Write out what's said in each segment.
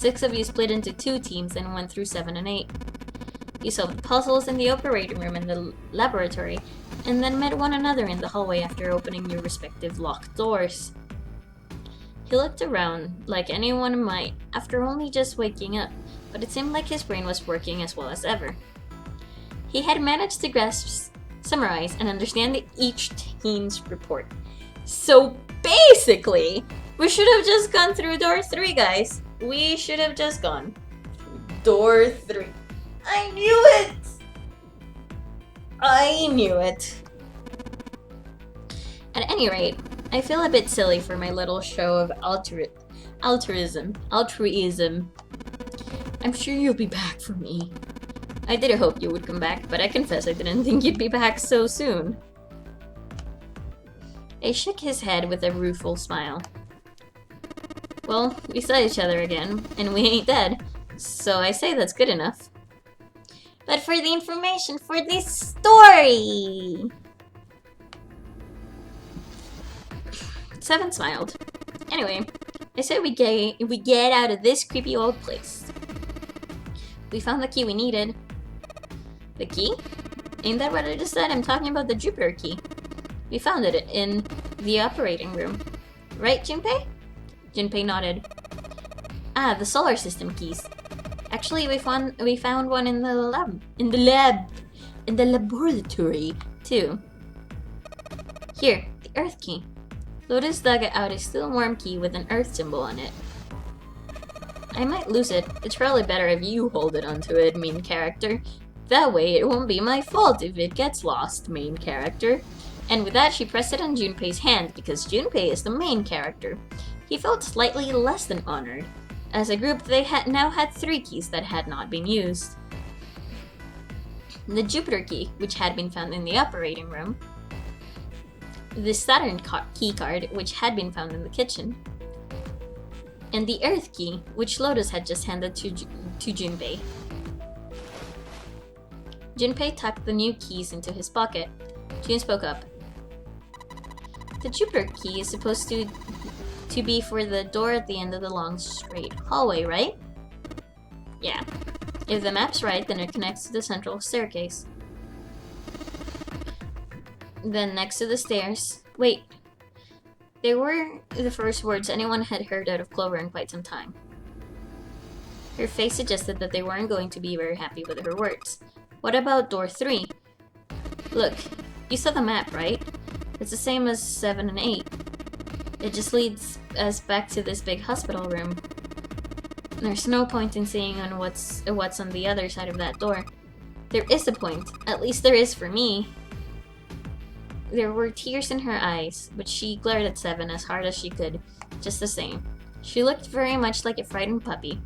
6 of you split into 2 teams and went through 7 and 8. You solved puzzles in the operating room and the laboratory, and then met one another in the hallway after opening your respective locked doors. He looked around, like anyone might, after only just waking up, but it seemed like his brain was working as well as ever. He had managed to grasp, summarize, and understand each team's report. So basically, we should have just gone through door 3, guys. We should have just gone through door 3. I knew it! I knew it. At any rate, I feel a bit silly for my little show of altruism. I'm sure you'll be back for me. I did hope you would come back, but I confess I didn't think you'd be back so soon. He shook his head with a rueful smile. Well, we saw each other again, and we ain't dead, so I say that's good enough. But for the information for this story! 7 smiled. Anyway, I said we get out of this creepy old place. We found the key we needed. The key? Ain't that what I just said? I'm talking about the Jupiter key. We found it in the operating room. Right, Junpei? Junpei nodded. Ah, the solar system keys. Actually, we found one in the laboratory, too. Here, the Earth key. Lotus dug out a still warm key with an Earth symbol on it. I might lose it. It's probably better if you hold it onto it, main character. That way, it won't be my fault if it gets lost, main character. And with that, she pressed it on Junpei's hand, because Junpei is the main character. He felt slightly less than honored. As a group, they now had 3 keys that had not been used. The Jupiter key, which had been found in the operating room. The Saturn key card, which had been found in the kitchen. And the Earth key, which Lotus had just handed to Junpei. Junpei tucked the new keys into his pocket. Jun spoke up. The Jupiter key is supposed to be for the door at the end of the long, straight hallway, right? Yeah. If the map's right, then it connects to the central staircase. Then next to the stairs... Wait. They were the first words anyone had heard out of Clover in quite some time. Her face suggested that they weren't going to be very happy with her words. What about door 3? Look, you saw the map, right? It's the same as 7 and 8. It just leads us back to this big hospital room. There's no point in seeing on what's on the other side of that door. There is a point. At least there is for me. There were tears in her eyes, but she glared at 7 as hard as she could, just the same. She looked very much like a frightened puppy.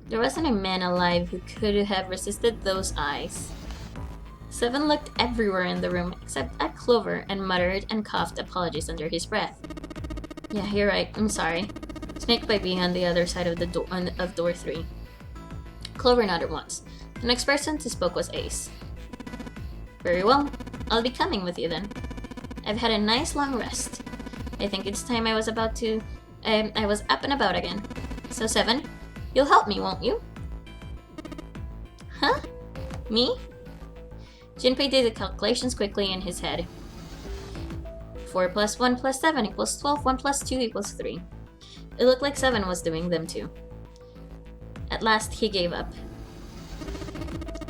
There wasn't a man alive who could have resisted those eyes. 7 looked everywhere in the room except at Clover and muttered and coughed apologies under his breath. Yeah, you're right. I'm sorry. Snake by being on the other side of the door 3. Clover nodded once. The next person to spoke was Ace. Very well. I'll be coming with you then. I've had a nice long rest. I think it's time I was up and about again. So 7, you'll help me, won't you? Huh? Me? Junpei did the calculations quickly in his head. 4 plus 1 plus 7 equals 12, 1 plus 2 equals 3. It looked like 7 was doing them too. At last, he gave up.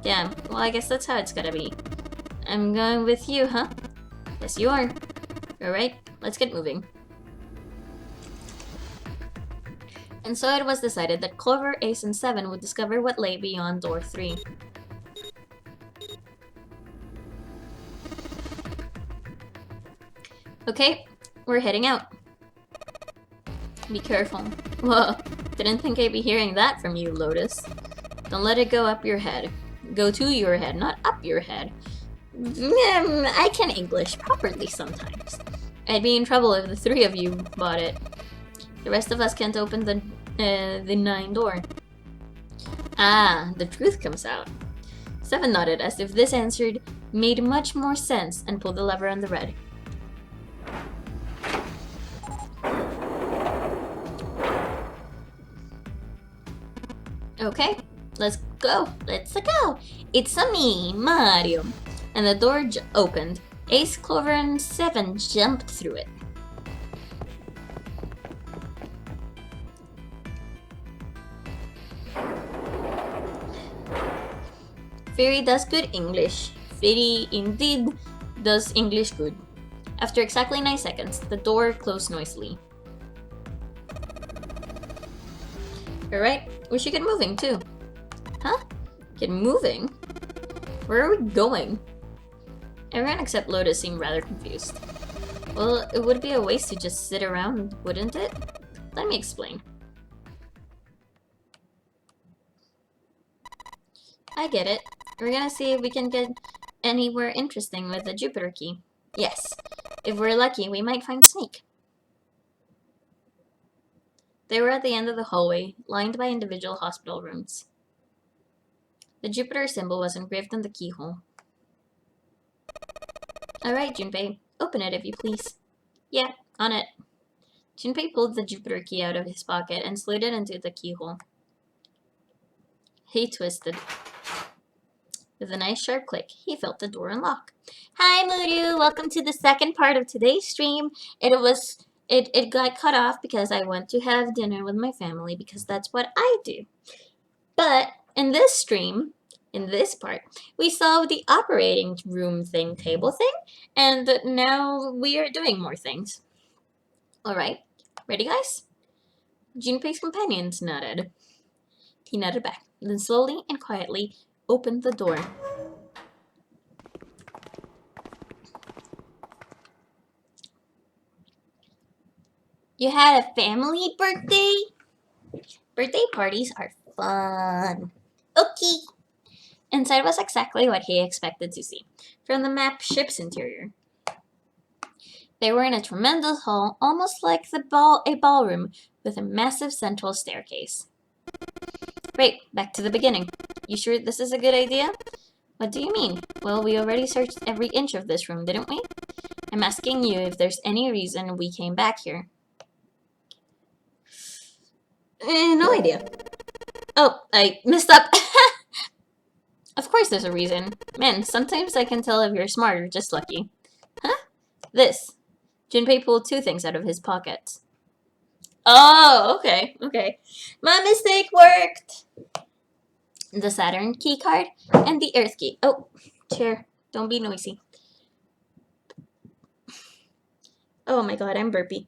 Damn, well I guess that's how it's gotta be. I'm going with you, huh? Yes, you are. Alright, let's get moving. And so it was decided that Clover, Ace, and 7 would discover what lay beyond door 3. Okay, we're heading out. Be careful. Whoa, didn't think I'd be hearing that from you, Lotus. Don't let it go up your head. Go to your head, not up your head. I can English properly sometimes. I'd be in trouble if the 3 of you bought it. The rest of us can't open the 9 door. Ah, the truth comes out. 7 nodded as if this answer made much more sense and pulled the lever on the red. Okay, let's go. Let's go. It's a me, Mario. And the door opened. Ace, Clover, and Seven jumped through it. Firi does good English. Firi indeed does English good. After exactly 9 seconds, the door closed noisily. Alright, we should get moving too. Huh? Get moving? Where are we going? Everyone except Lotus seemed rather confused. Well, it would be a waste to just sit around, wouldn't it? Let me explain. I get it. We're gonna see if we can get anywhere interesting with the Jupiter key. Yes. If we're lucky, we might find Snake. They were at the end of the hallway, lined by individual hospital rooms. The Jupiter symbol was engraved on the keyhole. Alright, Junpei. Open it if you please. Yeah, on it. Junpei pulled the Jupiter key out of his pocket and slid it into the keyhole. He twisted. With a nice sharp click, he felt the door unlock. Hi, Mudu! Welcome to the second part of today's stream. It got cut off because I went to have dinner with my family because that's what I do. But in this stream, in this part, we solved the operating room table thing, and now we are doing more things. Alright, ready guys? Junpei's companions nodded. He nodded back, then slowly and quietly opened the door. You had a family birthday? Birthday parties are fun. Okay. Inside was exactly what he expected to see. From the map, ship's interior. They were in a tremendous hall, almost like a ballroom, with a massive central staircase. Great, back to the beginning. You sure this is a good idea? What do you mean? Well, we already searched every inch of this room, didn't we? I'm asking you if there's any reason we came back here. No idea. Oh, I messed up. Of course there's a reason. Man, sometimes I can tell if you're smart or just lucky. Huh? This. Junpei pulled 2 things out of his pockets. Oh, okay. My mistake worked! The Saturn key card and the Earth key. Oh, chair. Don't be noisy. Oh my god, I'm burpy.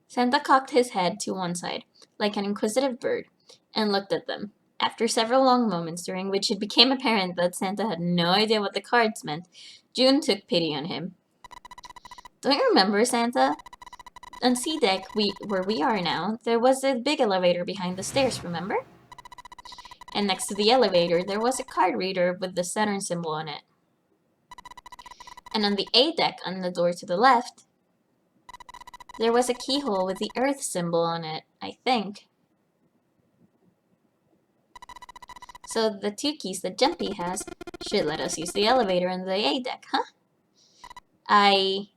Santa cocked his head to one side, like an inquisitive bird, and looked at them. After several long moments during which it became apparent that Santa had no idea what the cards meant, June took pity on him. Don't you remember, Santa? On C deck, where we are now, there was a big elevator behind the stairs, remember? And next to the elevator, there was a card reader with the Saturn symbol on it. And on the A deck, on the door to the left, there was a keyhole with the Earth symbol on it, I think. So the 2 keys that Jumpy has should let us use the elevator in the A deck, huh?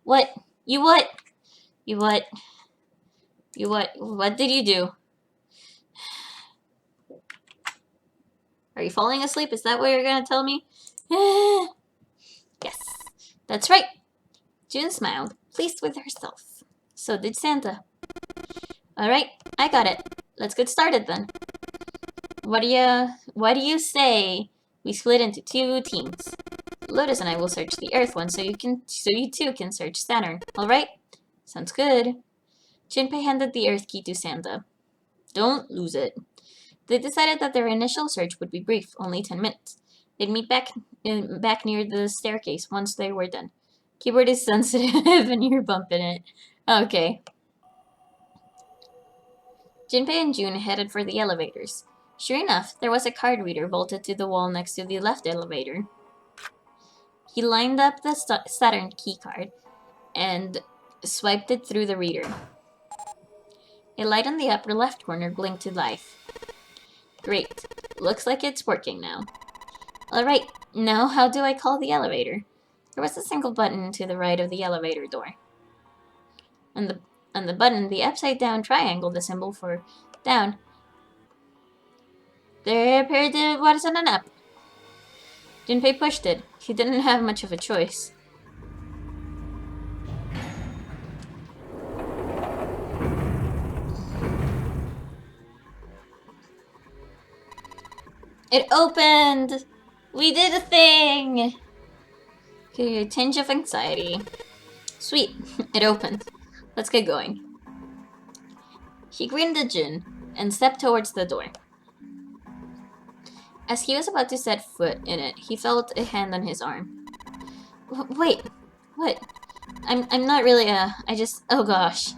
What? You what? You what? You what? What did you do? Are you falling asleep? Is that what you're gonna tell me? Yes, that's right. June smiled, pleased with herself. So did Santa. Alright, I got it. Let's get started then. What do you say we split into 2 teams? Lotus and I will search the Earth one so you two can search Saturn. Alright? Sounds good. Junpei handed the Earth key to Santa. Don't lose it. They decided that their initial search would be brief, only 10 minutes. They'd meet back near the staircase once they were done. Keyboard is sensitive and you're bumping it. Okay. Junpei and June headed for the elevators. Sure enough, there was a card reader bolted to the wall next to the left elevator. He lined up the Saturn keycard and swiped it through the reader. A light in the upper left corner blinked to life. Great. Looks like it's working now. Alright, now how do I call the elevator? There was a single button to the right of the elevator door. On the button, the upside-down triangle, the symbol for down, there appeared the button up. Junpei pushed it. He didn't have much of a choice. It opened! We did a thing! Okay, a tinge of anxiety. Sweet, it opened. Let's get going. He grinned at Jun and stepped towards the door. As he was about to set foot in it, he felt a hand on his arm. Wait, what? I'm not really I just, oh gosh.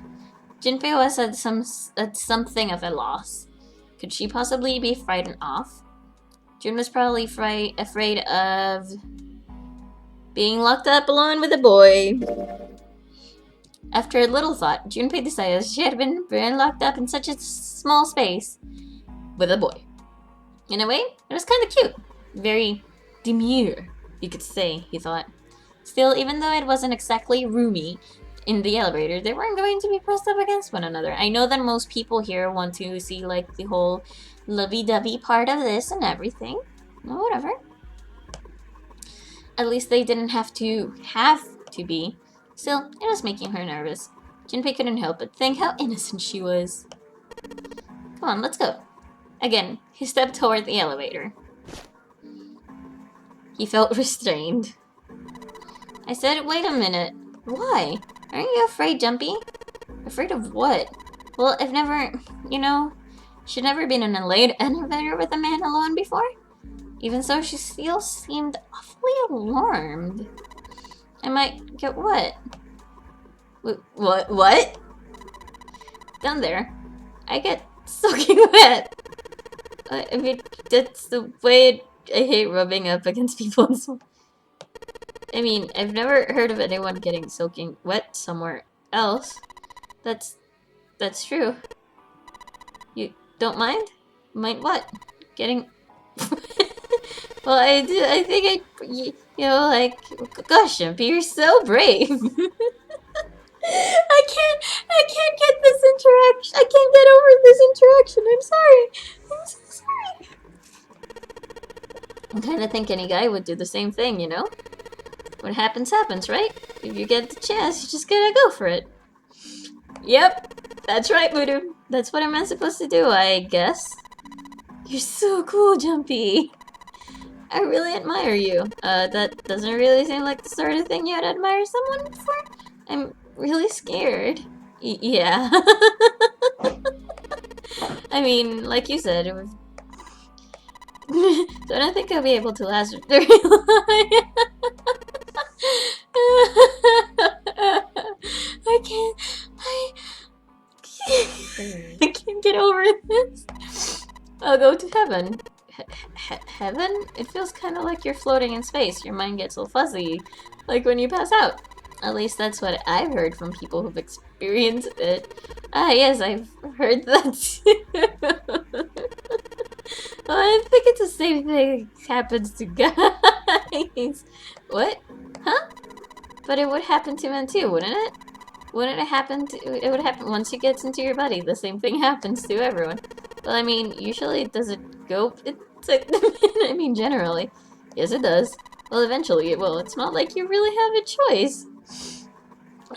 Junpei was at something of a loss. Could she possibly be frightened off? Jun was probably afraid of being locked up alone with a boy. After a little thought, Junpei decided she had been locked up in such a small space with a boy. In a way, it was kind of cute. Very demure, you could say, he thought. Still, even though it wasn't exactly roomy in the elevator, they weren't going to be pressed up against one another. I know that most people here want to see, like, the whole lovey-dovey part of this and everything. Well, whatever. At least they didn't have to be. Still, it was making her nervous. Junpei couldn't help but think how innocent she was. Come on, let's go. Again, he stepped toward the elevator. He felt restrained. I said, wait a minute. Why? Aren't you afraid, Jumpy? Afraid of what? Well, I've never, she'd never been in an elevator with a man alone before. Even so, she still seemed awfully alarmed. I might get what? What? Down there, I get soaking wet. I mean, that's the way I hate rubbing up against people. I mean, I've never heard of anyone getting soaking wet somewhere else. That's true. You don't mind? Mind what? Getting... Well, I think gosh, Jumpy, you're so brave. I can't get this interaction. I can't get over this interaction. I'm sorry. I'm so sorry. I kind of think any guy would do the same thing, you know? What happens, happens, right? If you get the chance, you just gotta go for it. Yep, that's right, Voodoo. That's what I'm supposed to do, I guess. You're so cool, Jumpy. I really admire you. That doesn't really seem like the sort of thing you'd admire someone for. I'm really scared. Yeah. I mean, like you said, it was... So I don't think I'll be able to last very long. I can't get over this. I'll go to heaven. Heaven? It feels kind of like you're floating in space. Your mind gets all fuzzy, like when you pass out. At least that's what I've heard from people who've experienced it. Ah, yes, I've heard that too. Well, I think it's the same thing that happens to guys. What? Huh? But it would happen to men too, wouldn't it? Wouldn't it happen to... It would happen once you get into your body. The same thing happens to everyone. Well, I mean, usually does it go... I mean, generally. Yes, it does. Well, eventually it will. It's not like you really have a choice.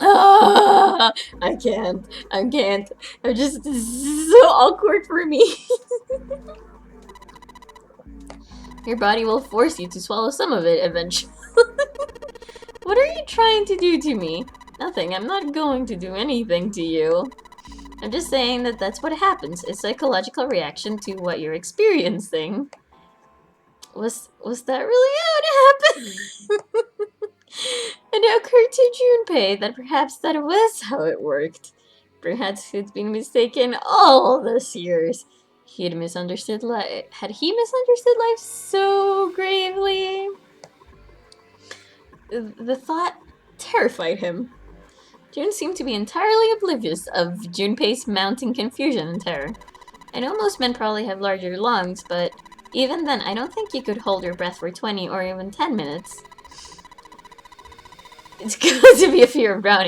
Ah, I can't. I'm just... This is so awkward for me. Your body will force you to swallow some of it eventually. What are you trying to do to me? Nothing. I'm not going to do anything to you. I'm just saying that that's what happens. A psychological reaction to what you're experiencing. Was that really how it happened? And it occurred to Junpei that perhaps that was how it worked. Perhaps he'd been mistaken all these years. Had he misunderstood life so gravely? The thought terrified him. Jun seemed to be entirely oblivious of Junpei's mounting confusion and terror. I know most men probably have larger lungs, but even then, I don't think you could hold your breath for 20 or even 10 minutes. It's going to be a fear of drowning.